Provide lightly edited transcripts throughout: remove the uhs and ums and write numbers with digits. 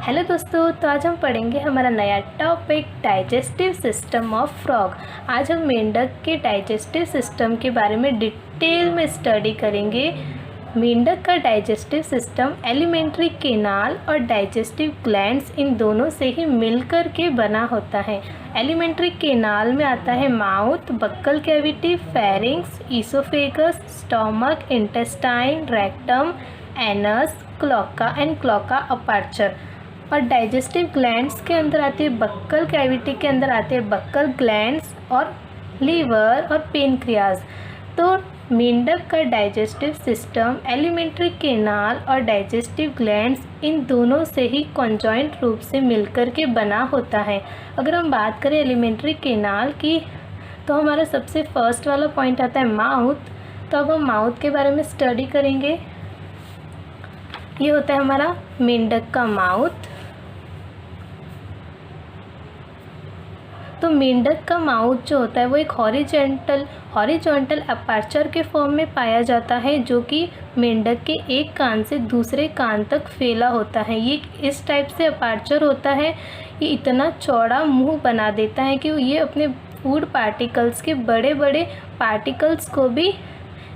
Hello दोस्तों, तो आज हम पढ़ेंगे हमारा नया topic digestive system of frog. आज हम मेंढक के डाइजेस्टिव सिस्टम के बारे में डिटेल में स्टडी करेंगे। मेंढक का डाइजेस्टिव सिस्टम एलिमेंट्री केनाल और डाइजेस्टिव ग्लैंड्स इन दोनों से ही मिलकर के बना होता है। एलिमेंट्री केनाल में आता है mouth, buccal cavity, pharynx, oesophagus, stomach, intestine, rectum, anus, cloaca and cloaca aperture. और डाइजेस्टिव ग्लैंड्स के अंदर आती है बक्कल कैविटी के अंदर आते हैं बक्कल ग्लैंड्स और लीवर और पेनक्रियाज। तो मेंढक का डाइजेस्टिव सिस्टम एलिमेंट्री केनाल और डाइजेस्टिव ग्लैंड्स इन दोनों से ही कॉन्जॉइंट रूप से मिलकर के बना होता है। अगर हम बात करें एलिमेंट्री केनाल की तो हमारा सबसे फर्स्ट वाला पॉइंट आता है माउथ। तो अब हम माउथ के बारे में स्टडी करेंगे। ये होता है हमारा मेंढक का माउथ। तो मेंढक का माउथ जो होता है वो एक हॉरिजॉन्टल अपर्चर के फॉर्म में पाया जाता है, जो कि मेंढक के एक कान से दूसरे कान तक फैला होता है। ये इस टाइप से अपर्चर होता है। ये इतना चौड़ा मुंह बना देता है कि ये अपने फूड पार्टिकल्स के बड़े बड़े पार्टिकल्स को भी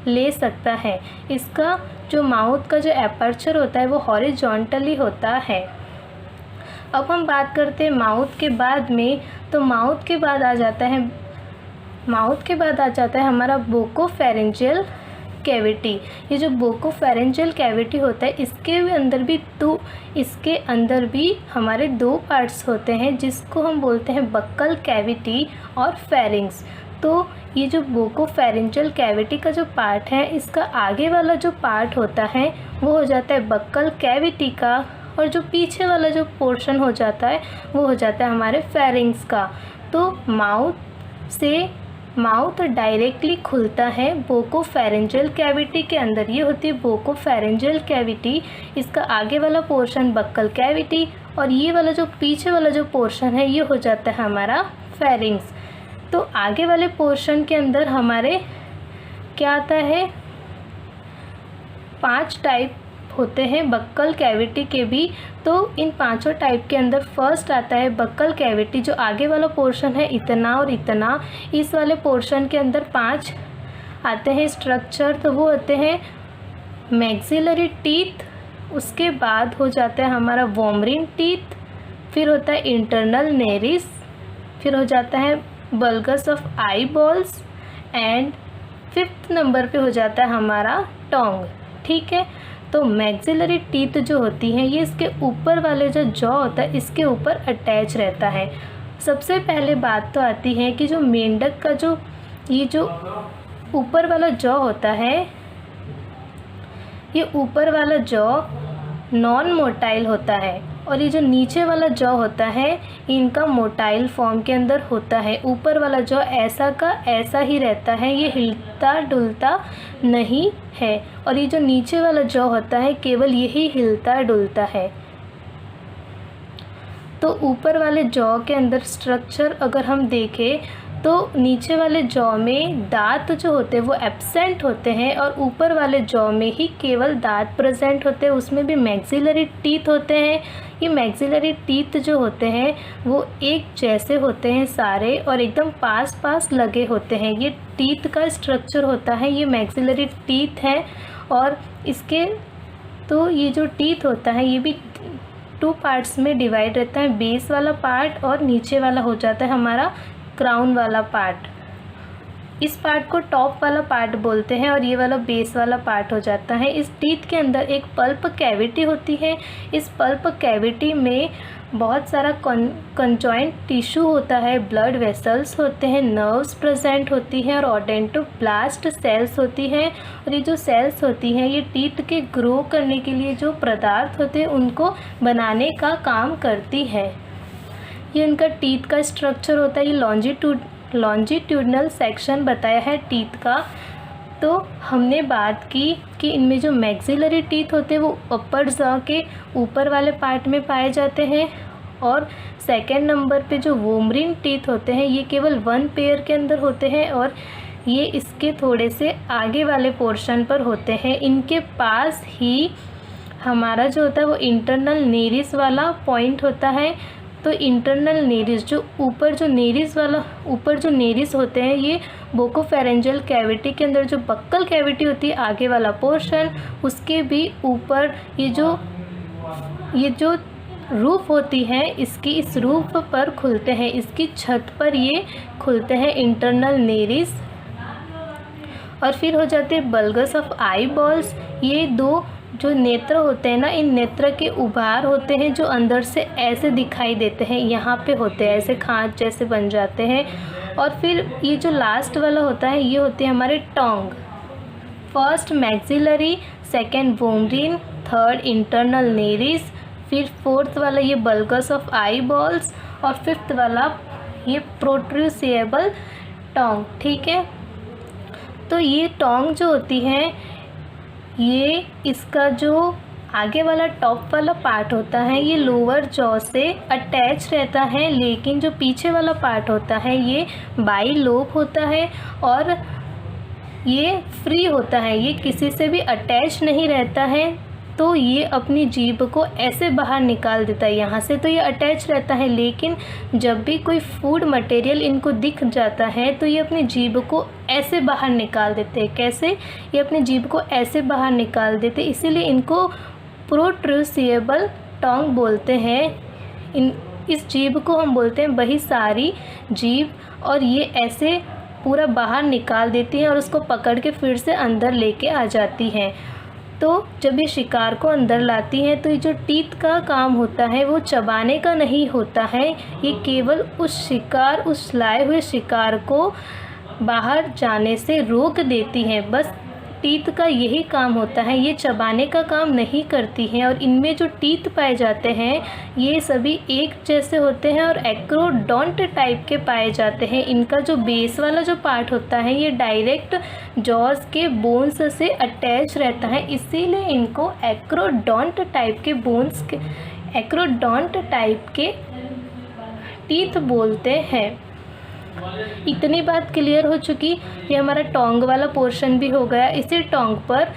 ले सकता है। इसका जो माउथ का जो अपर्चर होता है वो हॉरिजॉन्टली होता है। अब हम बात करते हैं माउथ के बाद में। तो माउथ के बाद आ जाता है हमारा बोकोफेरेंजियल कैविटी। ये जो बोकोफेरेंजियल कैविटी होता है इसके अंदर भी हमारे दो पार्ट्स होते हैं, जिसको हम बोलते हैं बक्कल कैविटी और फेरिंग्स। तो ये जो बोकोफेरेंजियल कैविटी का जो पार्ट है, इसका आगे वाला जो पार्ट होता है वो हो जाता है बक्कल कैविटी का, और जो पीछे वाला जो पोर्शन हो जाता है वो हो जाता है हमारे फेरिंग्स का। तो माउथ डायरेक्टली खुलता है बोकोफेरेंजियल कैविटी के अंदर। ये होती है बोकोफेरेंजियल कैविटी। इसका आगे वाला पोर्शन बक्कल कैविटी और ये वाला जो पीछे वाला जो पोर्शन है ये हो जाता है हमारा फेरिंग्स। तो आगे वाले पोर्शन के अंदर हमारे क्या आता है, 5 टाइप होते हैं बक्कल कैविटी के भी। तो इन पांचों टाइप के अंदर फर्स्ट आता है बक्कल कैविटी। जो आगे वाला पोर्शन है इतना और इतना, इस वाले पोर्शन के अंदर 5 आते हैं स्ट्रक्चर। तो वो होते हैं मैक्सिलरी टीथ, उसके बाद हो जाता है हमारा वोमरिन टीथ, फिर होता है इंटरनल नेरिस, फिर हो जाता है bulges of eye balls and 5th number पे हो जाता है हमारा टोंग। ठीक है। तो मैक्सिलरी टीथ जो होती हैं ये इसके ऊपर वाले जो जॉ होता है इसके ऊपर अटैच रहता है। सबसे पहले बात तो आती है कि जो मेंढक का ये जो ऊपर वाला जॉ होता है, ये ऊपर वाला जॉ नॉन मोटाइल होता है, और ये जो नीचे वाला जॉ होता है इनका मोटाइल फॉर्म के अंदर होता है। ऊपर वाला जॉ ऐसा का ऐसा ही रहता है, ये हिलता डुलता नहीं है, और ये जो नीचे वाला जॉ होता है केवल यही हिलता डुलता है। तो ऊपर वाले जॉ के अंदर स्ट्रक्चर अगर हम देखें तो नीचे वाले जॉ में दांत जो होते हैं वो एब्सेंट होते हैं, और ऊपर वाले जॉ में ही केवल दांत प्रेजेंट होते हैं। उसमें भी मैक्सिलरी टीथ होते हैं। ये मैक्सिलरी टीथ जो होते हैं वो एक जैसे होते हैं सारे, और एकदम पास लगे होते हैं। ये टीथ का स्ट्रक्चर होता है, ये मैक्सिलरी टीथ है। और इसके तो ये जो टीथ होता है ये भी 2 पार्ट्स में डिवाइड रहता है, बेस वाला पार्ट और नीचे वाला हो जाता है हमारा क्राउन वाला पार्ट। इस पार्ट को टॉप वाला पार्ट बोलते हैं और ये वाला बेस वाला पार्ट हो जाता है। इस टीथ के अंदर एक पल्प कैविटी होती है। इस पल्प कैविटी में बहुत सारा कंजॉइंट टिश्यू होता है, ब्लड वेसल्स होते हैं, नर्व्स प्रेजेंट होती हैं और ओडेंटोब्लास्ट सेल्स होती हैं। और ये जो सेल्स होती हैं ये टीथ के ग्रो करने के लिए जो पदार्थ होते हैं उनको बनाने का काम करती है। ये इनका टीथ का स्ट्रक्चर होता है। ये लॉन्जिट्यूडनल सेक्शन बताया है टीथ का। तो हमने बात की कि इनमें जो मैक्सिलरी टीथ होते हैं वो अपर जॉ के ऊपर वाले पार्ट में पाए जाते हैं, और सेकंड नंबर पे जो वोमरिन टीथ होते हैं ये केवल 1 पेयर के अंदर होते हैं, और ये इसके थोड़े से आगे वाले पोर्शन पर होते हैं। इनके पास ही हमारा जो होता है वो इंटरनल नेरिस वाला पॉइंट होता है। तो इंटरनल नेरिस जो ऊपर जो नेरिस होते हैं, ये बोकोफेरेंजियल कैविटी के अंदर जो बक्कल कैविटी होती है आगे वाला पोर्शन, उसके भी ऊपर ये जो रूफ होती है इसकी, इस रूफ पर खुलते हैं, इसकी छत पर ये खुलते हैं इंटरनल नेरिस। और फिर हो जाते हैं बल्गस ऑफ आई बॉल्स। ये दो जो नेत्र होते हैं ना, इन नेत्र के उभार होते हैं जो अंदर से ऐसे दिखाई देते हैं, यहाँ पे होते हैं, ऐसे खांच जैसे बन जाते हैं। और फिर ये जो लास्ट वाला होता है ये होते हैं हमारे tongue. First maxillary, second vomerine, third internal nares, फिर फोर्थ वाला ये बल्गस ऑफ आई बॉल्स और फिफ्थ वाला ये प्रोट्रूसिएबल टोंग। ठीक है, तो ये टोंग जो होती है, ये इसका जो आगे वाला टॉप वाला पार्ट होता है ये लोअर जॉ से अटैच रहता है, लेकिन जो पीछे वाला पार्ट होता है ये बाई लोब होता है और ये फ्री होता है, ये किसी से भी अटैच नहीं रहता है। तो ये अपनी जीभ को ऐसे बाहर निकाल देता है यहाँ से, तो ये अटैच रहता है, लेकिन जब भी कोई फूड मटेरियल इनको दिख जाता है तो ये अपनी जीभ को ऐसे बाहर निकाल देते हैं। कैसे? ये अपनी जीभ को ऐसे बाहर निकाल देते, इसीलिए इनको प्रोट्रूसिएबल टोंग बोलते हैं। इस जीभ को हम बोलते हैं बहिसारी जीभ, और ये ऐसे पूरा बाहर निकाल देती है और उसको पकड़ के फिर से अंदर लेके आ जाती हैं। तो जब ये शिकार को अंदर लाती हैं तो ये जो टीथ का काम होता है वो चबाने का नहीं होता है, ये केवल उस लाए हुए शिकार को बाहर जाने से रोक देती हैं। बस टीथ का यही काम होता है, ये चबाने का काम नहीं करती हैं। और इनमें जो टीथ पाए जाते हैं ये सभी एक जैसे होते हैं और एक्रोडोंट टाइप के पाए जाते हैं। इनका जो बेस वाला जो पार्ट होता है ये डायरेक्ट जॉज के बोन्स से अटैच रहता है, इसीलिए इनको एक्रोडोंट टाइप के टीथ बोलते हैं। इतनी बात क्लियर हो चुकी, ये हमारा टोंग वाला पोर्शन भी हो गया। इसी टोंग पर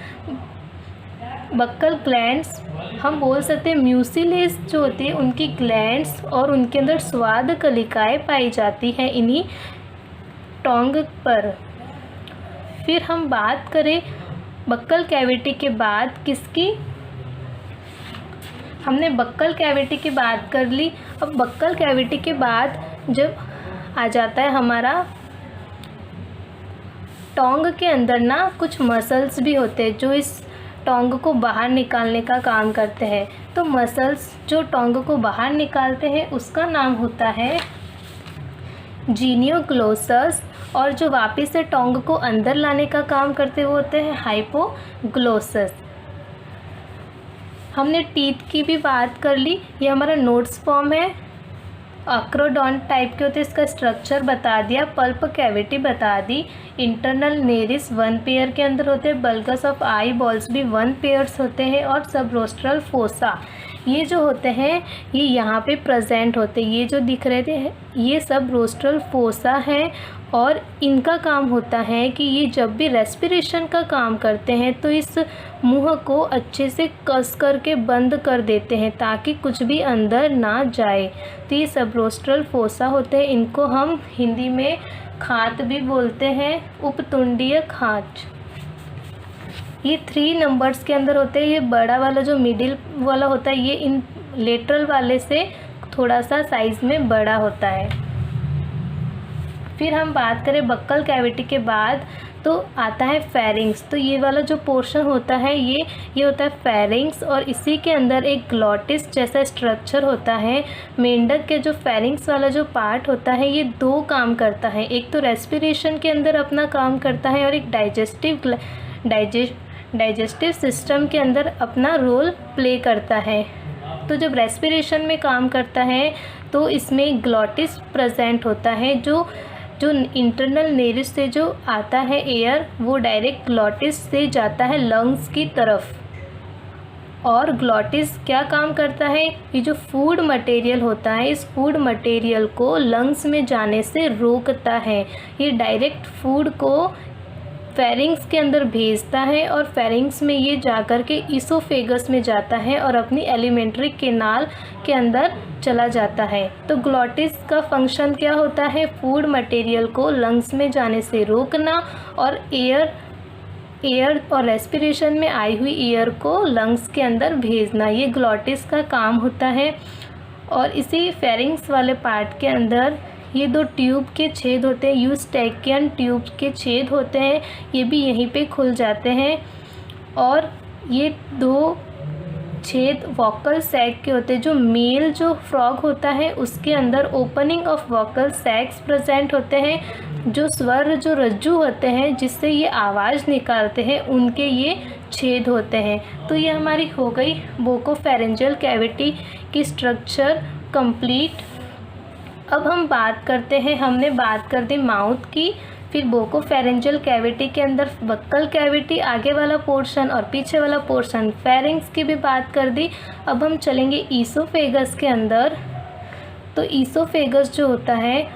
बक्कल ग्लैंड्स, हम बोल सकते हैं म्यूसिलेज जो होती है उनकी ग्लैंड्स और उनके अंदर स्वाद कलिकाएँ पाई जाती हैं इन्हीं टोंग पर। फिर हम बात करें बक्कल कैविटी के बाद किसकी, हमने बक्कल कैविटी की बात कर ली। अब बक्कल कैविटी के बाद जब आ जाता है हमारा टोंग के अंदर ना कुछ मसल्स भी होते हैं जो इस टोंग को बाहर निकालने का काम करते हैं। तो मसल्स जो टोंग को बाहर निकालते हैं उसका नाम होता है जीनियोग्लोसस, और जो वापस से टोंग को अंदर लाने का काम करते हुए होते हैं हाइपोग्लोसस। हमने टीथ की भी बात कर ली, ये हमारा नोट्स फॉर्म है, एक्रोडोंट टाइप के होते हैं, इसका स्ट्रक्चर बता दिया, पल्प कैविटी बता दी, इंटरनल नेरिस 1 पेयर के अंदर होते हैं, बल्गस ऑफ आई बॉल्स भी 1 पेयर्स होते हैं, और सबरोस्ट्रल फोसा ये जो होते हैं ये यहाँ पे प्रेजेंट होते हैं। ये जो दिख रहे थे ये सब रोस्ट्रल फोसा है, और इनका काम होता है कि ये जब भी रेस्पिरेशन का काम करते हैं तो इस मुंह को अच्छे से कस करके बंद कर देते हैं ताकि कुछ भी अंदर ना जाए। तो ये सब रोस्ट्रल फोसा होते हैं, इनको हम हिंदी में खात भी बोलते हैं, उपतुंडीय खांच। ये 3 नंबर्स के अंदर होते हैं। ये बड़ा वाला जो मिडिल वाला होता है ये इन लेटरल वाले से थोड़ा सा साइज़ में बड़ा होता है। फिर हम बात करें बक्कल कैविटी के बाद तो आता है फेरिंग्स। तो ये वाला जो पोर्शन होता है ये होता है फेरिंग्स, और इसी के अंदर एक ग्लॉटिस जैसा स्ट्रक्चर होता है। मेंढक के जो फेरिंग्स वाला जो पार्ट होता है ये 2 काम करता है, एक तो रेस्पिरेशन के अंदर अपना काम करता है और एक डाइजेस्टिव सिस्टम के अंदर अपना रोल प्ले करता है। तो जब रेस्पिरेशन में काम करता है तो इसमें ग्लॉटिस प्रेजेंट होता है, जो इंटरनल नेरिस से जो आता है एयर वो डायरेक्ट ग्लॉटिस से जाता है लंग्स की तरफ। और ग्लॉटिस क्या काम करता है, ये जो फूड मटेरियल होता है इस फूड मटेरियल को लंग्स में जाने से रोकता है। ये डायरेक्ट फूड को फेरिंग्स के अंदर भेजता है और फेरिंग्स में ये जाकर के ईसोफेगस में जाता है और अपनी एलिमेंट्री कैनाल के अंदर चला जाता है। तो ग्लॉटिस का फंक्शन क्या होता है? फूड मटेरियल को लंग्स में जाने से रोकना और एयर और रेस्पिरेशन में आई हुई एयर को लंग्स के अंदर भेजना, ये ग्लॉटिस का काम होता है। और इसी फेरिंग्स वाले पार्ट के अंदर ये दो ट्यूब के छेद होते हैं, यूस्टैकियन ट्यूब के छेद होते हैं, ये भी यहीं पे खुल जाते हैं। और ये दो छेद वोकल सैक के होते हैं। जो मेल जो फ्रॉग होता है उसके अंदर ओपनिंग ऑफ वोकल सैक्स प्रेजेंट होते हैं। जो स्वर जो रज्जू होते हैं जिससे ये आवाज़ निकालते हैं उनके ये छेद होते हैं। तो ये हमारी हो गई बोकोफेरेंजियल कैविटी की स्ट्रक्चर कंप्लीट। अब हम बात करते हैं, हमने बात कर दी माउथ की, फिर बोकोफेरेंजियल कैविटी के अंदर बक्कल कैविटी, आगे वाला पोर्शन और पीछे वाला पोर्शन फेरिंग्स की भी बात कर दी। अब हम चलेंगे ईसोफेगस के अंदर। तो ईसोफेगस जो होता है,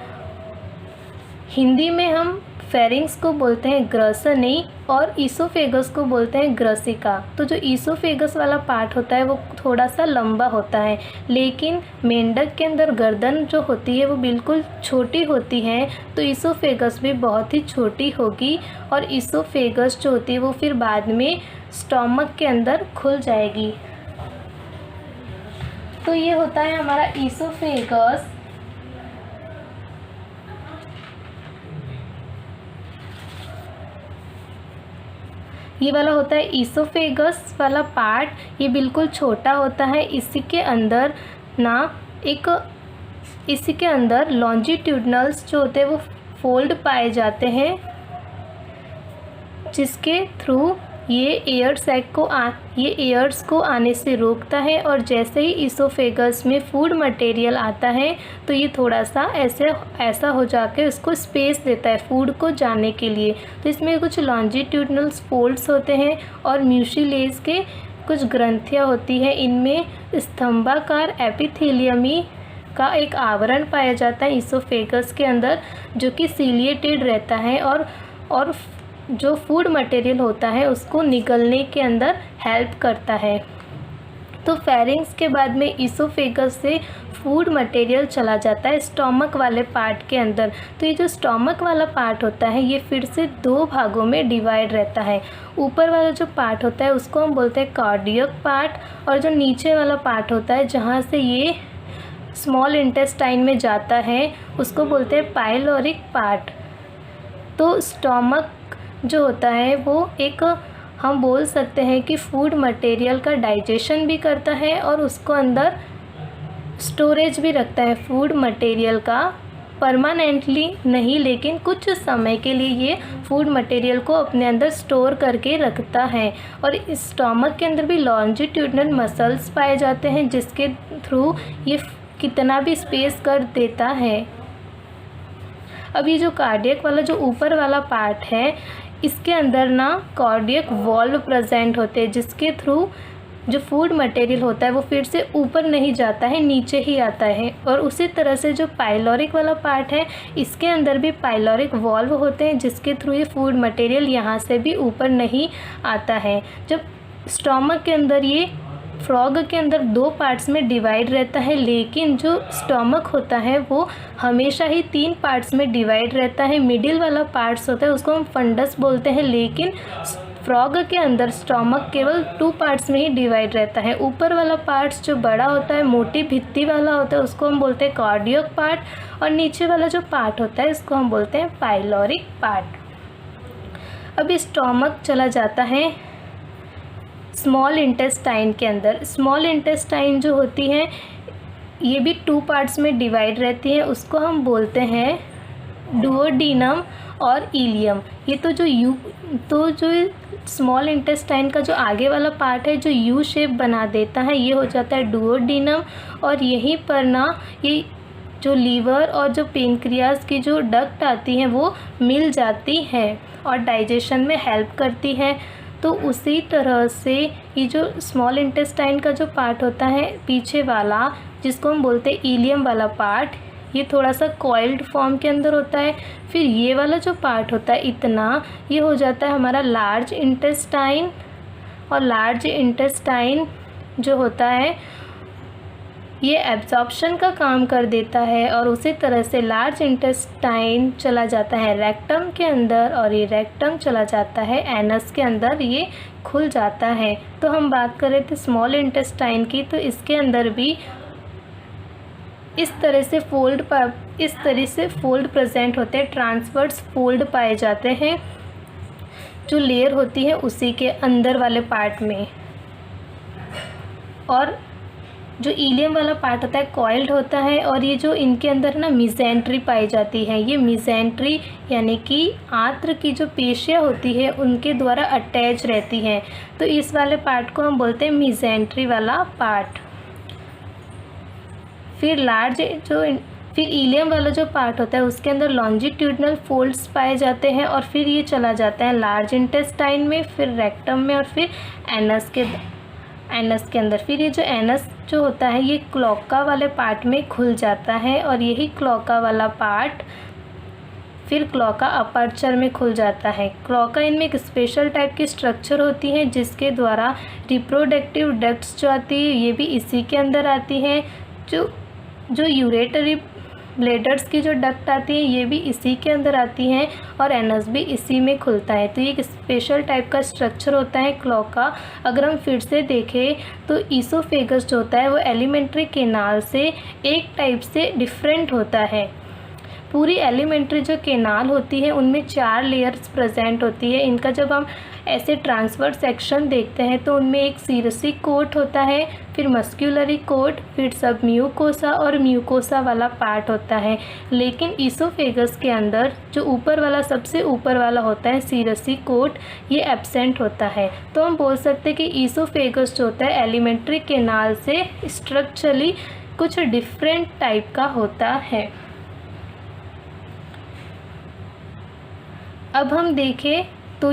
हिंदी में हम फेरिंग्स को बोलते हैं ग्रसनी और ईसोफेगस को बोलते हैं ग्रसिका। तो जो ईसोफेगस वाला पार्ट होता है वो थोड़ा सा लंबा होता है, लेकिन मेंढक के अंदर गर्दन जो होती है वो बिल्कुल छोटी होती है, तो ईसोफेगस भी बहुत ही छोटी होगी और ईसोफेगस जो होती है वो फिर बाद में स्टोमक के अंदर खुल जाएगी। तो ये होता है हमारा ईसोफेगस। ये वाला होता है ईसोफेगस वाला पार्ट, ये बिल्कुल छोटा होता है। इसी के अंदर लॉन्जिट्यूडनल्स जो होते हैं वो फोल्ड पाए जाते हैं, जिसके थ्रू ये एयर्स को आने से रोकता है। और जैसे ही ईसोफेगस में फूड मटेरियल आता है तो ये थोड़ा सा ऐसा हो जाकर उसको स्पेस देता है फूड को जाने के लिए। तो इसमें कुछ लॉन्जिट्यूडनल फोल्ड्स होते हैं और म्यूसिलेज के कुछ ग्रंथियाँ होती हैं। इनमें स्तंभाकार एपिथेलियमी का एक आवरण पाया जाता है ईसोफेगस के अंदर, जो कि सीलिएटेड रहता है और जो फूड मटेरियल होता है उसको निगलने के अंदर हेल्प करता है। तो फेरिंग्स के बाद में ईसोफेगस से फूड मटेरियल चला जाता है स्टोमक वाले पार्ट के अंदर। तो ये जो स्टोमक वाला पार्ट होता है ये फिर से दो भागों में डिवाइड रहता है। ऊपर वाला जो पार्ट होता है उसको हम बोलते हैं कार्डियक पार्ट, और जो नीचे वाला पार्ट होता है जहाँ से ये स्मॉल इंटेस्टाइन में जाता है उसको बोलते हैं पाइलोरिक पार्ट। तो स्टोमक जो होता है वो एक, हम बोल सकते हैं कि फूड मटेरियल का डाइजेशन भी करता है और उसको अंदर स्टोरेज भी रखता है फूड मटेरियल का। परमानेंटली नहीं, लेकिन कुछ समय के लिए ये फूड मटेरियल को अपने अंदर स्टोर करके रखता है। और इस स्टोमक के अंदर भी लॉन्जिट्यूडनल मसल्स पाए जाते हैं जिसके थ्रू ये कितना भी स्पेस कर देता है। अब ये जो कार्डियक वाला जो ऊपर वाला पार्ट है इसके अंदर ना कार्डियक वॉल्व प्रेजेंट होते हैं, जिसके थ्रू जो फूड मटेरियल होता है वो फिर से ऊपर नहीं जाता है, नीचे ही आता है। और उसी तरह से जो पाइलोरिक वाला पार्ट है इसके अंदर भी पाइलोरिक वॉल्व होते हैं, जिसके थ्रू ये फूड मटेरियल यहाँ से भी ऊपर नहीं आता है। जब स्टोमक के अंदर ये फ्रॉग के अंदर दो पार्ट्स में डिवाइड रहता है, लेकिन जो स्टोमक होता है वो हमेशा ही 3 पार्ट्स में डिवाइड रहता है। मिडिल वाला पार्ट्स होता है उसको हम फंडस बोलते हैं, लेकिन फ्रॉग के अंदर स्टोमक केवल 2 पार्ट्स में ही डिवाइड रहता है। ऊपर वाला पार्ट्स जो बड़ा होता है, मोटी भित्ती वाला होता है, उसको हम बोलते हैं कार्डियक पार्ट, और नीचे वाला जो पार्ट होता है इसको हम बोलते हैं पाइलोरिक पार्ट। अब स्टोमक चला जाता है स्मॉल इंटेस्टाइन के अंदर। स्मॉल इंटेस्टाइन जो होती है ये भी 2 पार्ट्स में डिवाइड रहती है, उसको हम बोलते हैं डुओडीनम और इलियम। ये तो जो स्मॉल इंटेस्टाइन का जो आगे वाला पार्ट है जो यू शेप बना देता है ये हो जाता है डुओडीनम, और यहीं पर ना ये जो लीवर और जो पेनक्रियाज की जो डक्ट आती हैं वो मिल जाती है और डाइजेशन में हेल्प करती है। तो उसी तरह से ये जो स्मॉल इंटेस्टाइन का जो पार्ट होता है पीछे वाला, जिसको हम बोलते हैं इलियम वाला पार्ट, ये थोड़ा सा कॉइल्ड फॉर्म के अंदर होता है। फिर ये वाला जो पार्ट होता है इतना, ये हो जाता है हमारा लार्ज इंटेस्टाइन। और लार्ज इंटेस्टाइन जो होता है ये एब्जॉर्प्शन का काम कर देता है, और उसी तरह से लार्ज इंटेस्टाइन चला जाता है रेक्टम के अंदर, और ये रेक्टम चला जाता है एनस के अंदर, ये खुल जाता है। तो हम बात कर रहे थे स्मॉल इंटेस्टाइन की, तो इसके अंदर भी इस तरह से फोल्ड प्रेजेंट होते हैं, ट्रांसवर्स फोल्ड पाए जाते हैं जो लेयर होती है उसी के अंदर वाले पार्ट में। और जो इलियम वाला पार्ट होता है कॉइल्ड होता है, और ये जो इनके अंदर ना मिजेंट्री पाई जाती है, ये मिजेंट्री यानी कि आंत्र की जो पेशियाँ होती है उनके द्वारा अटैच रहती हैं। तो इस वाले पार्ट को हम बोलते हैं मिजेंट्री वाला पार्ट। फिर इलियम वाला जो पार्ट होता है उसके अंदर लॉन्जिट्यूडनल फोल्ड्स पाए जाते हैं, और फिर ये चला जाता है लार्ज इंटेस्टाइन में, फिर रेक्टम में, और फिर एनस के अंदर। फिर ये जो एनस जो होता है ये क्लोका वाले पार्ट में खुल जाता है, और यही क्लोका वाला पार्ट फिर क्लोका अपर्चर में खुल जाता है। क्लोका इनमें एक स्पेशल टाइप की स्ट्रक्चर होती है जिसके द्वारा रिप्रोडक्टिव डक्ट्स जो आती है ये भी इसी के अंदर आती है। जो यूरेटरी ब्लेडर्स की जो डक्ट आती है ये भी इसी के अंदर आती हैं, और एनस भी इसी में खुलता है। तो ये एक स्पेशल टाइप का स्ट्रक्चर होता है क्लोका। अगर हम फिर से देखें तो ईसोफेगस जो होता है वो एलिमेंट्री केनाल से एक टाइप से डिफरेंट होता है। पूरी एलिमेंट्री जो केनाल होती है उनमें 4 लेयर्स प्रेजेंट होती है। इनका जब हम ऐसे ट्रांसवर्स सेक्शन देखते हैं तो उनमें एक सीरसी कोट होता है, फिर मस्क्यूलरी कोट, फिर सब म्यूकोसा और म्यूकोसा वाला पार्ट होता है। लेकिन ईसोफेगस के अंदर जो ऊपर वाला सबसे ऊपर वाला होता है सीरसी कोट, ये एब्सेंट होता है। तो हम बोल सकते हैं कि ईसोफेगस जो होता है एलिमेंट्री केनाल से स्ट्रक्चरली कुछ डिफरेंट टाइप का होता है। अब हम देखें तो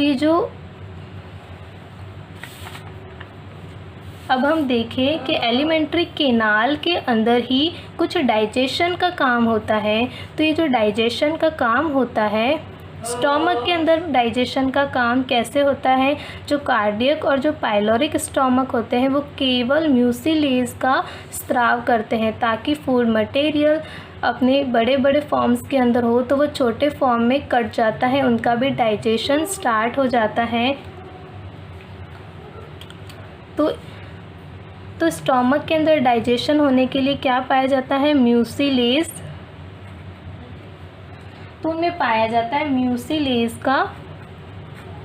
अब हम देखें कि एलिमेंट्री केनाल के अंदर ही कुछ डाइजेशन का काम होता है। तो ये जो डाइजेशन का काम होता है, स्टोमक के अंदर डाइजेशन का काम कैसे होता है, जो कार्डियक और जो पाइलोरिक स्टोमक होते हैं वो केवल म्यूसिलेज का स्त्राव करते हैं ताकि फूड मटेरियल अपने बड़े बड़े फॉर्म्स के अंदर हो, तो वो छोटे फॉर्म में कट जाता है, उनका भी डाइजेशन स्टार्ट हो जाता है। तो स्टोमक के अंदर डाइजेशन होने के लिए क्या पाया जाता है, म्यूसिलेज। तो उनमें पाया जाता है म्यूसिलेज का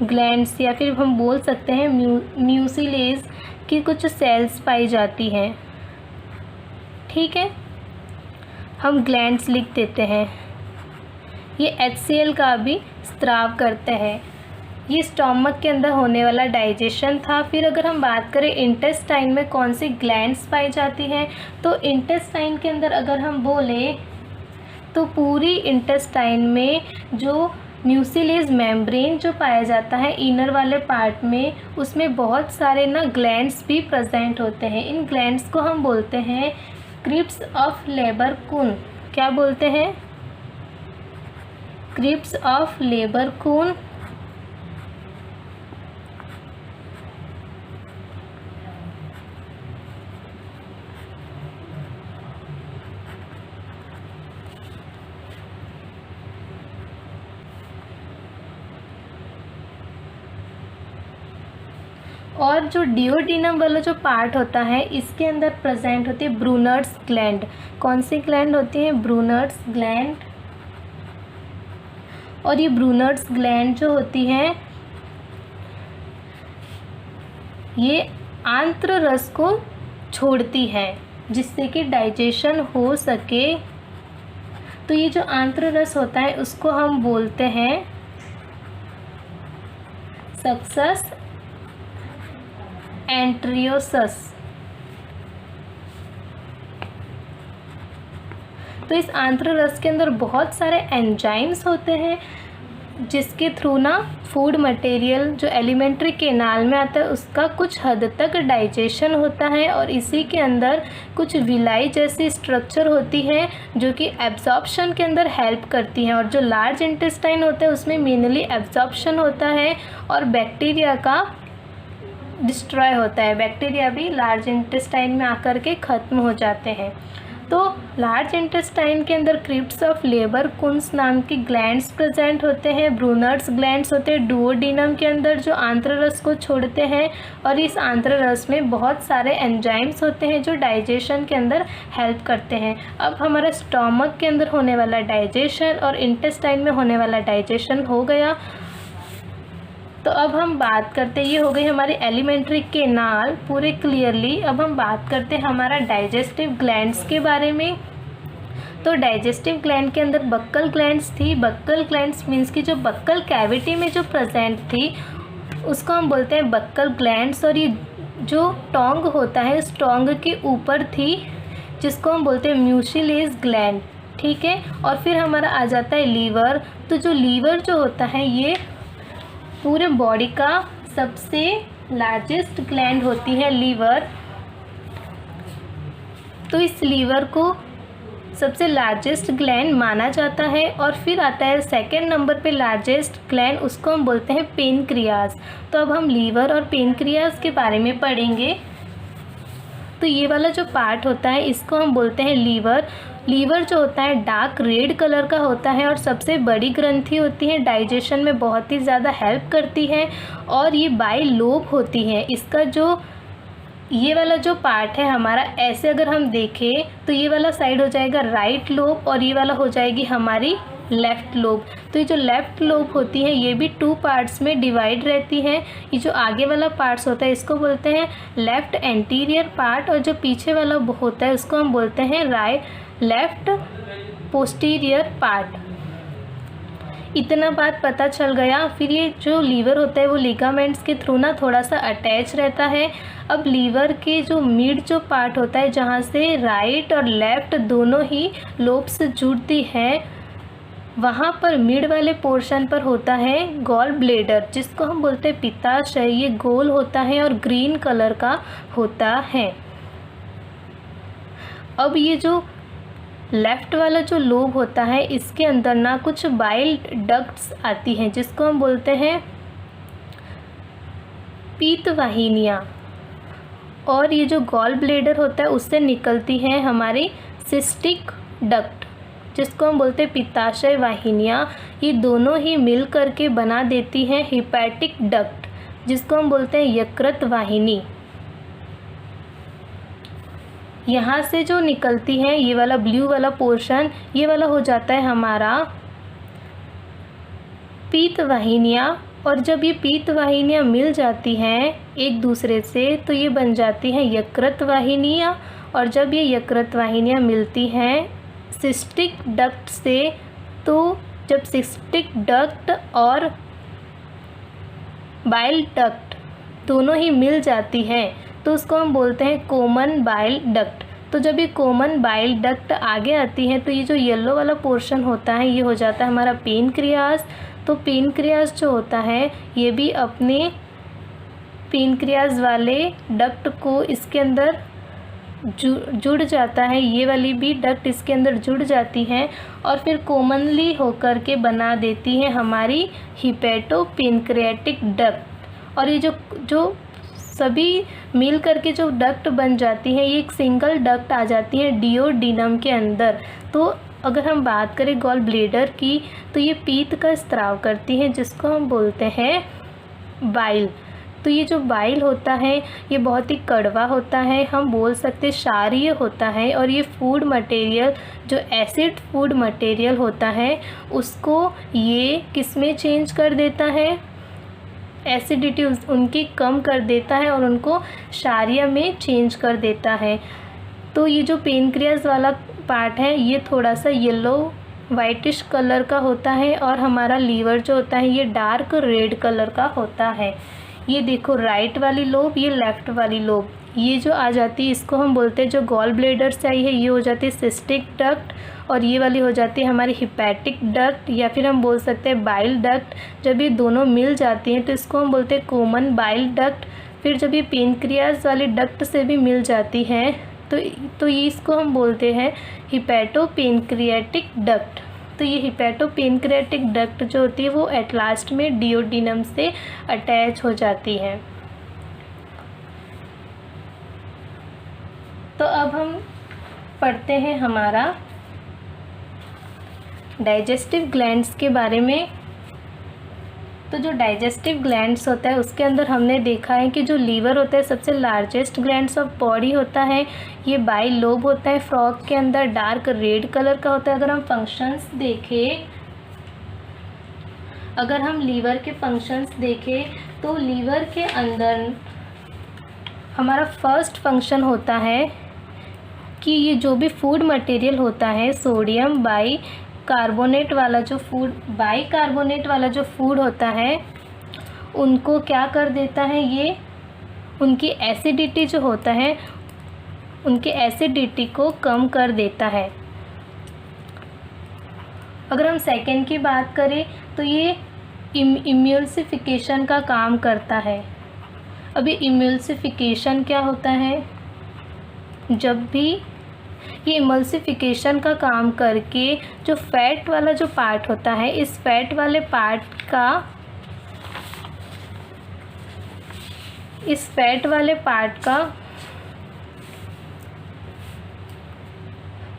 ग्लैंड्स, या फिर हम बोल सकते हैं म्यूसिलेज की कुछ सेल्स पाई जाती हैं। ठीक है, हम ग्लैंड्स लिख देते हैं। ये HCl का भी स्त्राव करते हैं। ये स्टोमक के अंदर होने वाला डाइजेशन था। फिर अगर हम बात करें इंटेस्टाइन में कौन सी ग्लैंड्स पाई जाती हैं, तो इंटेस्टाइन के अंदर अगर हम बोले तो पूरी इंटेस्टाइन में जो म्यूसिलेज मेम्ब्रेन जो पाया जाता है इनर वाले पार्ट में, उसमें बहुत सारे ना ग्लैंड्स भी प्रेजेंट होते हैं। इन ग्लैंड्स को हम बोलते हैं क्रिप्स ऑफ लेबरकून। क्या बोलते हैं, क्रिप्स ऑफ लेबरकून। और जो डिओडिनम वाला जो पार्ट होता है इसके अंदर प्रेजेंट होती है ब्रूनर्स ग्लैंड। कौन सी ग्लैंड होती है, ब्रूनर्स ग्लैंड। और ये ब्रूनर्स ग्लैंड जो होती है ये आंत्र रस को छोड़ती है जिससे कि डाइजेशन हो सके। तो ये जो आंत्र रस होता है उसको हम बोलते हैं सक्सस एंट्रियोसस। तो इस आंत्र रस के अंदर बहुत सारे एंजाइम्स होते हैं जिसके थ्रू ना फूड मटेरियल जो एलिमेंट्री कैनाल में आता है उसका कुछ हद तक डाइजेशन होता है, और इसी के अंदर कुछ विलाई जैसी स्ट्रक्चर होती है जो कि एब्जॉर्प्शन के अंदर हेल्प करती हैं। और जो लार्ज इंटेस्टाइन होता है उसमें मेनली एब्जॉर्प्शन होता है और बैक्टीरिया का डिस्ट्रॉय होता है। बैक्टीरिया भी लार्ज इंटेस्टाइन में आकर के ख़त्म हो जाते हैं। तो लार्ज इंटेस्टाइन के अंदर क्रिप्ट्स ऑफ लेबरकुंस नाम की ग्लैंड्स प्रेजेंट होते हैं, ब्रूनर्स ग्लैंड्स होते हैं डुओडेनम के अंदर जो आंत्र रस को छोड़ते हैं, और इस आंत्र रस में बहुत सारे एंजाइम्स होते हैं जो डाइजेशन के अंदर हेल्प करते हैं। अब हमारा स्टोमक के अंदर होने वाला डाइजेशन और इंटेस्टाइन में होने वाला डाइजेशन हो गया। तो अब हम बात करते, ये हो गई हमारी एलिमेंट्री कैनाल पूरे क्लियरली। अब हम बात करते हैं हमारा डाइजेस्टिव ग्लैंड्स के बारे में। तो डाइजेस्टिव ग्लैंड के अंदर बक्कल ग्लैंड्स थी। बक्कल ग्लैंड्स मीन्स कि जो बक्कल कैविटी में जो प्रेजेंट थी उसको हम बोलते हैं बक्कल ग्लैंड्स। और ये जो टोंग होता है उस टोंग के ऊपर थी जिसको हम बोलते हैं म्यूसिलेज ग्लैंड, ठीक है। और फिर हमारा आ जाता है लीवर। तो जो लीवर जो होता है ये पूरे बॉडी का सबसे लार्जेस्ट ग्लैंड होती है लीवर। तो इस लीवर को सबसे लार्जेस्ट ग्लैंड माना जाता है। और फिर आता है सेकंड नंबर पे लार्जेस्ट ग्लैंड, उसको हम बोलते हैं पेनक्रियास। तो अब हम लीवर और पेनक्रियास के बारे में पढ़ेंगे। तो ये वाला जो पार्ट होता है इसको हम बोलते हैं लीवर। लीवर जो होता है डार्क रेड कलर का होता है और सबसे बड़ी ग्रंथि होती है, डाइजेशन में बहुत ही ज़्यादा हेल्प करती है, और ये बाइलोब होती है। इसका जो ये वाला जो पार्ट है हमारा, ऐसे अगर हम देखें तो ये वाला साइड हो जाएगा राइट लोब और ये वाला हो जाएगी हमारी लेफ़्ट लोब। तो ये जो लेफ़्ट लोब होती है ये भी 2 पार्ट्स में डिवाइड रहती है। ये जो आगे वाला पार्ट्स होता है इसको बोलते हैं लेफ़्ट एंटीरियर पार्ट, और जो पीछे वाला होता है उसको हम बोलते हैं लेफ़्ट पोस्टीरियर पार्ट। इतना बात पता चल गया। फिर ये जो लीवर होता है वो लिगामेंट्स के थ्रू ना थोड़ा सा अटैच रहता है। अब लीवर के जो मिड जो पार्ट होता है जहाँ से राइट और लेफ़्ट दोनों ही लोब्स जुड़ती हैं, वहाँ पर मिड वाले पोर्शन पर होता है गॉल ब्लेडर जिसको हम बोलते हैं पित्ताशय। ये गोल होता है और ग्रीन कलर का होता है। अब ये जो लेफ़्ट वाला जो लोब होता है इसके अंदर ना कुछ बाइल डक्ट्स आती हैं जिसको हम बोलते हैं पीतवाहिनियाँ, और ये जो गॉल ब्लेडर होता है उससे निकलती है हमारी सिस्टिक डक्ट जिसको हम बोलते हैं पित्ताशय वाहिनियाँ। ये दोनों ही मिल करके बना देती हैं हिपैटिक डक्ट जिसको हम बोलते हैं यकृत वाहिनी। यहाँ से जो निकलती है ये वाला ब्लू वाला पोर्शन, ये वाला हो जाता है हमारा पीत वाहिनियाँ। और जब ये पीत वाहिनियाँ मिल जाती हैं एक दूसरे से तो ये बन जाती हैं यकृत वाहिनियाँ। और जब ये यकृत वाहिनियाँ मिलती हैं सिस्टिक डक्ट से, तो जब सिस्टिक डक्ट और बाइल डक्ट दोनों ही मिल जाती हैं तो उसको हम बोलते हैं कॉमन बाइल डक्ट। तो जब ये कॉमन बाइल डक्ट आगे आती है तो ये जो येलो वाला पोर्शन होता है ये हो जाता है हमारा पेनक्रियास। तो पेनक्रियास जो होता है ये भी अपने पेनक्रियास वाले डक्ट को इसके अंदर जुड़ जाता है, ये वाली भी डक्ट इसके अंदर जुड़ जाती हैं और फिर कॉमनली होकर के बना देती है हमारी हिपैटो पेनक्रियाटिक डक्ट। और ये जो सभी मिल करके जो डक्ट बन जाती है ये एक सिंगल डक्ट आ जाती है डिओडिनम के अंदर। तो अगर हम बात करें गॉल ब्लेडर की तो ये पीत का स्त्राव करती है जिसको हम बोलते हैं बाइल। तो ये जो बाइल होता है ये बहुत ही कड़वा होता है, हम बोल सकते क्षारीय होता है। और ये फूड मटेरियल जो एसिड फूड मटेरियल होता है उसको ये किस में चेंज कर देता है, एसिडिटी उनकी कम कर देता है और उनको क्षारीय में चेंज कर देता है। तो ये जो पेनक्रियास वाला पार्ट है ये थोड़ा सा येलो वाइटिश कलर का होता है और हमारा लीवर जो होता है ये डार्क रेड कलर का होता है। ये देखो राइट वाली लोब, ये लेफ़्ट वाली लोब, ये जो आ जाती है इसको हम बोलते हैं, जो गॉल ब्लेडर से आई है ये हो जाती है सिस्टिक डक्ट, और ये वाली हो जाती है हमारी हिपैटिक डक्ट, या फिर हम बोल सकते हैं बाइल डक्ट। जब ये दोनों मिल जाती हैं तो इसको हम बोलते हैं कॉमन बाइल डक्ट। फिर जब ये पेनक्रियाज वाली डक्ट से भी मिल जाती हैं तो ये इसको हम बोलते हैं हिपैटोपेनक्रियाटिक डक्ट। तो ये हिपैटोपेनक्रियाटिक डक्ट जो होती है वो एट लास्ट में डिओडिनम से अटैच हो जाती है। तो अब हम पढ़ते हैं हमारा डाइजेस्टिव ग्लैंड्स के बारे में। तो जो डाइजेस्टिव ग्लैंड्स होता है उसके अंदर हमने देखा है कि जो लीवर होता है सबसे लार्जेस्ट ग्लैंड्स ऑफ बॉडी होता है। ये बाई लोब होता है, फ्रॉग के अंदर डार्क रेड कलर का होता है। अगर हम फंक्शंस देखें, अगर हम लीवर के फंक्शंस देखें तो लीवर के अंदर हमारा फर्स्ट फंक्शन होता है कि ये जो भी फूड मटेरियल होता है सोडियम बाइकार्बोनेट वाला जो फूड होता है उनको क्या कर देता है, ये उनकी एसिडिटी जो होता है उनकी एसिडिटी को कम कर देता है। अगर हम सेकेंड की बात करें तो ये इम्यूल्सिफिकेशन का काम करता है। अभी इम्यूल्सिफिकेशन क्या होता है, जब भी ये इमल्सिफिकेशन का काम करके जो फैट वाला जो पार्ट होता है, इस फैट वाले पार्ट का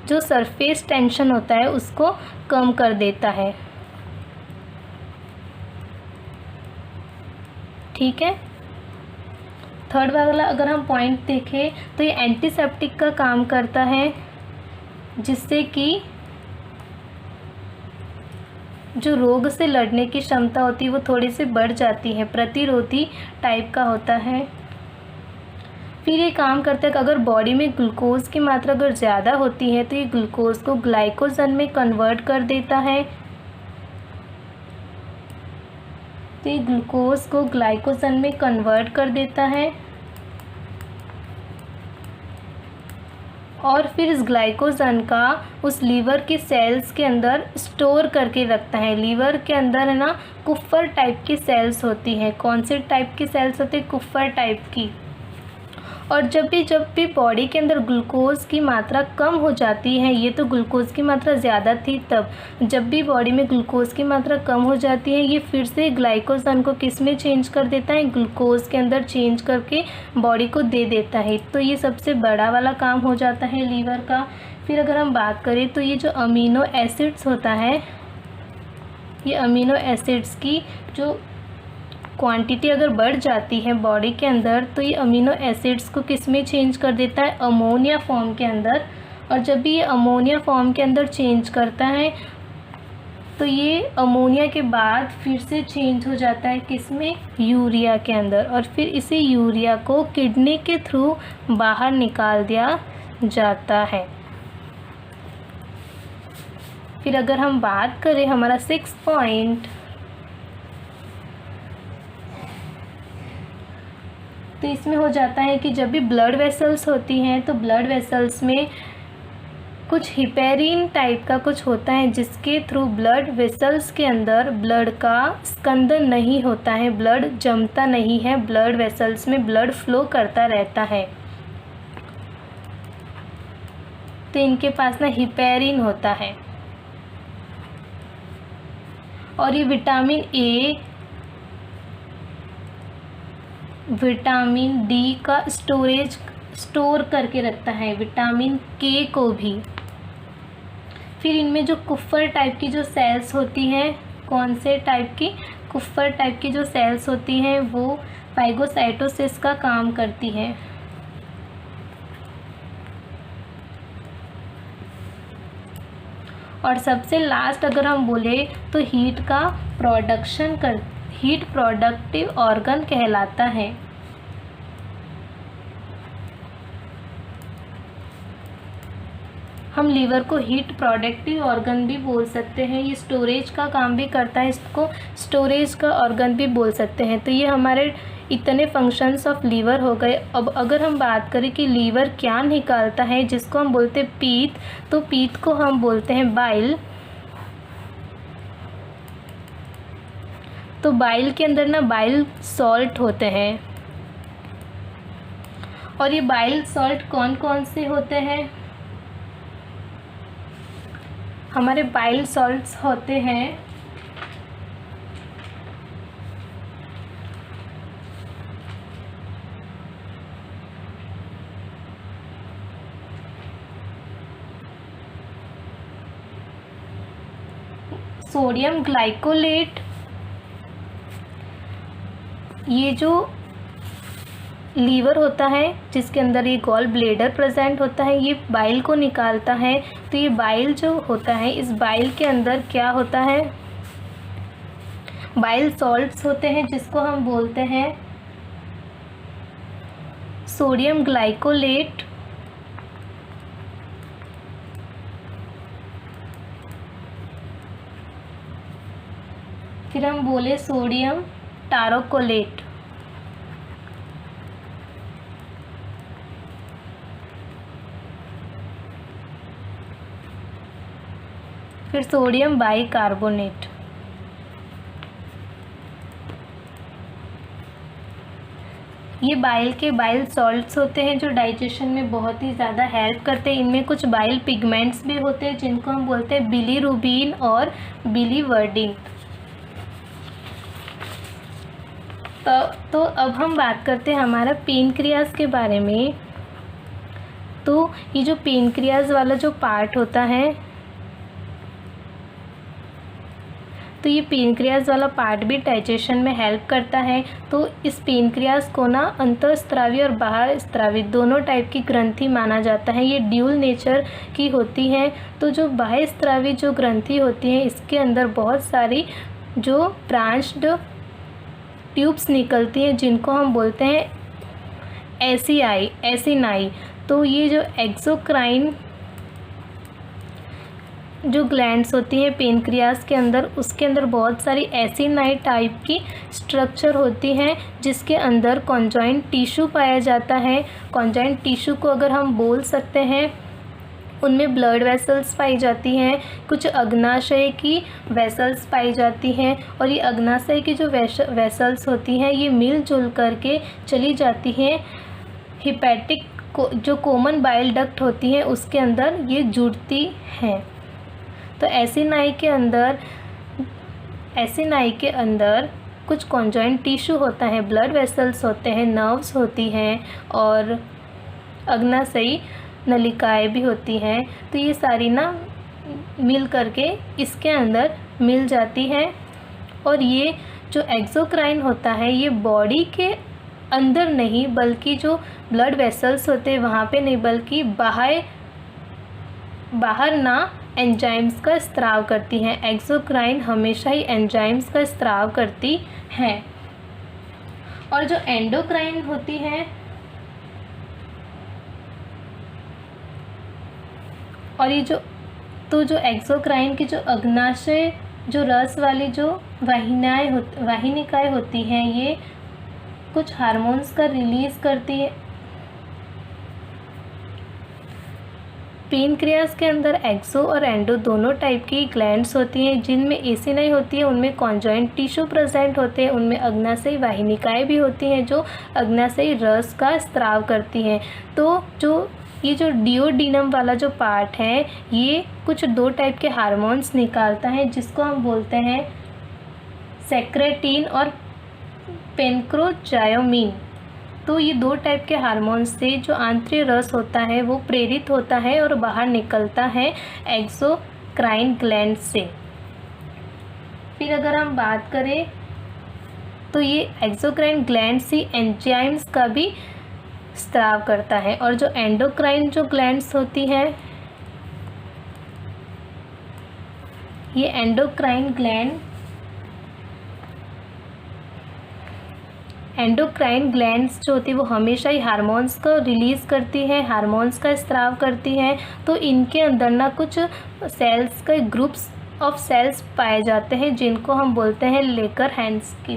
जो सरफेस टेंशन होता है उसको कम कर देता है। ठीक है। थर्ड वाला अगर हम पॉइंट देखें तो ये एंटीसेप्टिक का काम करता है, जिससे कि जो रोग से लड़ने की क्षमता होती है वो थोड़ी सी बढ़ जाती है, प्रतिरोधी टाइप का होता है। फिर ये काम करता है कि अगर बॉडी में ग्लूकोज की मात्रा अगर ज़्यादा होती है तो ये ग्लूकोज को ग्लाइकोजन में कन्वर्ट कर देता है। तो ये ग्लूकोज को ग्लाइकोजन में कन्वर्ट कर देता है और फिर इस ग्लाइकोजन का उस लीवर के सेल्स के अंदर स्टोर करके रखता है। लीवर के अंदर है ना कुफ्फर टाइप की सेल्स होती हैं। कौन से टाइप की सेल्स होती है? कुफ्फर टाइप की। और जब भी बॉडी के अंदर ग्लूकोज की मात्रा कम हो जाती है, ये तो ग्लूकोज की मात्रा ज़्यादा थी तब, जब भी बॉडी में ग्लूकोज की मात्रा कम हो जाती है ये फिर से ग्लाइकोजन को किस में चेंज कर देता है? ग्लूकोज के अंदर चेंज करके बॉडी को दे देता है। तो ये सबसे बड़ा वाला काम हो जाता है लीवर का। फिर अगर हम बात करें तो ये जो अमीनो एसिड्स होता है, ये अमीनो एसिड्स की जो क्वांटिटी अगर बढ़ जाती है बॉडी के अंदर तो ये अमीनो एसिड्स को किस में चेंज कर देता है? अमोनिया फॉर्म के अंदर। और जब भी ये अमोनिया फॉर्म के अंदर चेंज करता है तो ये अमोनिया के बाद फिर से चेंज हो जाता है किस में? यूरिया के अंदर। और फिर इसी यूरिया को किडनी के थ्रू बाहर निकाल दिया जाता है। फिर अगर हम बात करें हमारा 6 पॉइंट, तो इसमें हो जाता है कि जब भी ब्लड वेसल्स होती हैं तो ब्लड वेसल्स में कुछ हिपेरिन टाइप का कुछ होता है जिसके थ्रू ब्लड वेसल्स के अंदर ब्लड का स्कंदन नहीं होता है, ब्लड जमता नहीं है, ब्लड वेसल्स में ब्लड फ्लो करता रहता है। तो इनके पास ना हिपेरिन होता है। और ये विटामिन ए, विटामिन डी का स्टोर करके रखता है, विटामिन के को भी। फिर इनमें जो कुफ्फर टाइप की जो सेल्स होती हैं, कौन से टाइप की? कुफ्फर टाइप की जो सेल्स होती हैं वो फाइगोसाइटोसिस का काम करती है। और सबसे लास्ट अगर हम बोले तो हीट प्रोडक्टिव ऑर्गन कहलाता है। हम लीवर को हीट प्रोडक्टिव ऑर्गन भी बोल सकते हैं। ये स्टोरेज का काम भी करता है, इसको स्टोरेज का ऑर्गन भी बोल सकते हैं। तो ये हमारे इतने फंक्शंस ऑफ लीवर हो गए। अब अगर हम बात करें कि लीवर क्या निकालता है, जिसको हम बोलते हैं पीत, तो पीत को हम बोलते हैं बाइल। तो बाइल के अंदर ना बाइल सॉल्ट होते हैं, और ये बाइल सॉल्ट कौन कौन से होते हैं? हमारे बाइल सॉल्ट्स होते हैं सोडियम ग्लाइकोलेट। ये जो लीवर होता है जिसके अंदर ये गॉल ब्लेडर प्रेजेंट होता है, ये बाइल को निकालता है। तो ये बाइल जो होता है, इस बाइल के अंदर क्या होता है? बाइल सॉल्ट्स होते हैं, जिसको हम बोलते हैं सोडियम ग्लाइकोलेट, फिर हम बोले सोडियम टारोकोलेट। फिर सोडियम बाइकार्बोनेट। ये बाइल के बाइल सॉल्ट्स होते हैं जो डाइजेशन में बहुत ही ज़्यादा हेल्प करते हैं। इनमें कुछ बाइल पिगमेंट्स भी होते हैं जिनको हम बोलते हैं बिलीरुबिन और बिलीवर्डिन। तो अब हम बात करते हैं हमारा पेनक्रियाज के बारे में। तो ये जो पेनक्रियाज वाला जो पार्ट होता है, तो ये पेनक्रियाज वाला पार्ट भी डाइजेशन में हेल्प करता है। तो इस पेनक्रियाज को ना अंतःस्रावी और बाह्य स्रावी दोनों टाइप की ग्रंथि माना जाता है। ये ड्यूल नेचर की होती हैं। तो जो बाह्य स्रावी जो ग्रंथि होती है, इसके अंदर बहुत सारी जो ब्रांच्ड ट्यूब्स निकलती हैं जिनको हम बोलते हैं एसिनाई। तो ये जो एक्सोक्राइन जो ग्लैंड्स होती हैं पेनक्रियाज के अंदर, उसके अंदर बहुत सारी एसिनाई टाइप की स्ट्रक्चर होती हैं जिसके अंदर कॉन्जॉइंट टिश्यू पाया जाता है। कॉन्जॉइंट टिश्यू को अगर हम बोल सकते हैं, उनमें ब्लड वेसल्स पाई जाती हैं, कुछ अग्नाशय की वेसल्स पाई जाती हैं, और ये अग्नाशय की जो वेसल्स होती हैं ये मिलजुल करके चली जाती हैं हिपैटिक को जो कॉमन बाइल डक्ट होती हैं उसके अंदर ये जुड़ती हैं। तो एसिनाई के अंदर कुछ कॉन्जॉइंट टिश्यू होता है, ब्लड वेसल्स होते हैं, नर्व्स होती हैं और अग्नाशयी नलिकाएं भी होती हैं। तो ये सारी ना मिल करके इसके अंदर मिल जाती है। और ये जो एक्सोक्राइन होता है ये बॉडी के अंदर नहीं बल्कि जो ब्लड वेसल्स होते हैं वहाँ पे नहीं, बल्कि बाहर ना एंजाइम्स का स्त्राव करती हैं। एक्सोक्राइन हमेशा ही एंजाइम्स का स्त्राव करती हैं। और जो एंडोक्राइन होती हैं, और ये जो एक्सोक्राइन की जो अग्नाशय जो रस वाली जो वाहिनिकाएं होती हैं, ये कुछ हार्मोन्स का रिलीज़ करती है। पेनक्रियाज के अंदर एक्सो और एंडो दोनों टाइप की ग्लैंड्स होती हैं। जिनमें एसिनाई होती है उनमें कॉन्जॉइंट टिश्यू प्रेजेंट होते हैं, उनमें अग्नाशयी वाहिनिकाएं भी होती हैं जो अग्नाशयी रस का स्त्राव करती हैं। तो ये जो डिओडिनम वाला जो पार्ट है ये कुछ दो टाइप के हार्मोन्स निकालता है जिसको हम बोलते हैं सेक्रेटिन और पेनक्रोजायोमिन। तो ये दो टाइप के हार्मोन्स से जो आंतरिक रस होता है वो प्रेरित होता है और बाहर निकलता है एक्सोक्राइन ग्लैंड से। फिर अगर हम बात करें तो ये एक्सोक्राइन ग्लैंड से एंजाइम्स का भी स्त्राव करता है। और जो एंडोक्राइन जो ग्लैंड्स होती हैं, ये एंडोक्राइन ग्लैंड्स जो होती है वो हमेशा ही हार्मोन्स को रिलीज़ करती है, हार्मोन्स का स्त्राव करती है। तो इनके अंदर ना कुछ सेल्स के ग्रुप्स ऑफ सेल्स पाए जाते हैं जिनको हम बोलते हैं लेकर हैंड्स की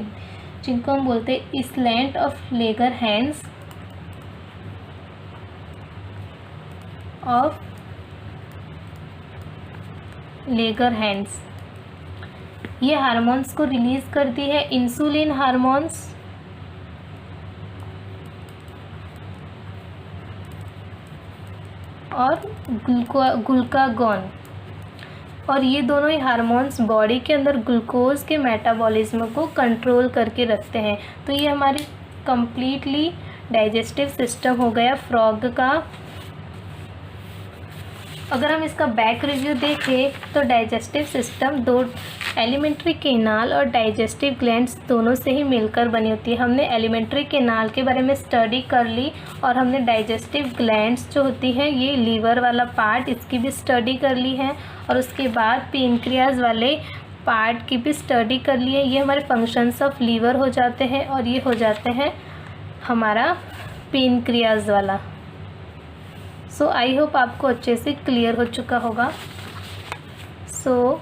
जिनको हम बोलते हैं स्लैंट ऑफ लेगरहैंस ये हार्मोन्स को रिलीज करती है, इंसुलिन हार्मोन्स और ग्लूकागॉन। और ये दोनों ही हार्मोन्स बॉडी के अंदर ग्लूकोज के मेटाबॉलिज्म को कंट्रोल करके रखते हैं। तो ये हमारी कंप्लीटली डाइजेस्टिव सिस्टम हो गया फ्रॉग का। अगर हम इसका बैक रिव्यू देखें तो डाइजेस्टिव सिस्टम दो एलिमेंट्री केनाल और डाइजेस्टिव ग्लैंड्स दोनों से ही मिलकर बनी होती है। हमने एलिमेंट्री केनाल के बारे में स्टडी कर ली और हमने डाइजेस्टिव ग्लैंड्स जो होती हैं ये लीवर वाला पार्ट, इसकी भी स्टडी कर ली है। और उसके बाद पेनक्रियाज वाले पार्ट की भी स्टडी कर ली है। ये हमारे फंक्शंस ऑफ लीवर हो जाते हैं और ये हो जाते हैं हमारा पेनक्रियाज वाला। सो आई होप आपको अच्छे से क्लियर हो चुका होगा। So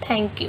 thank you.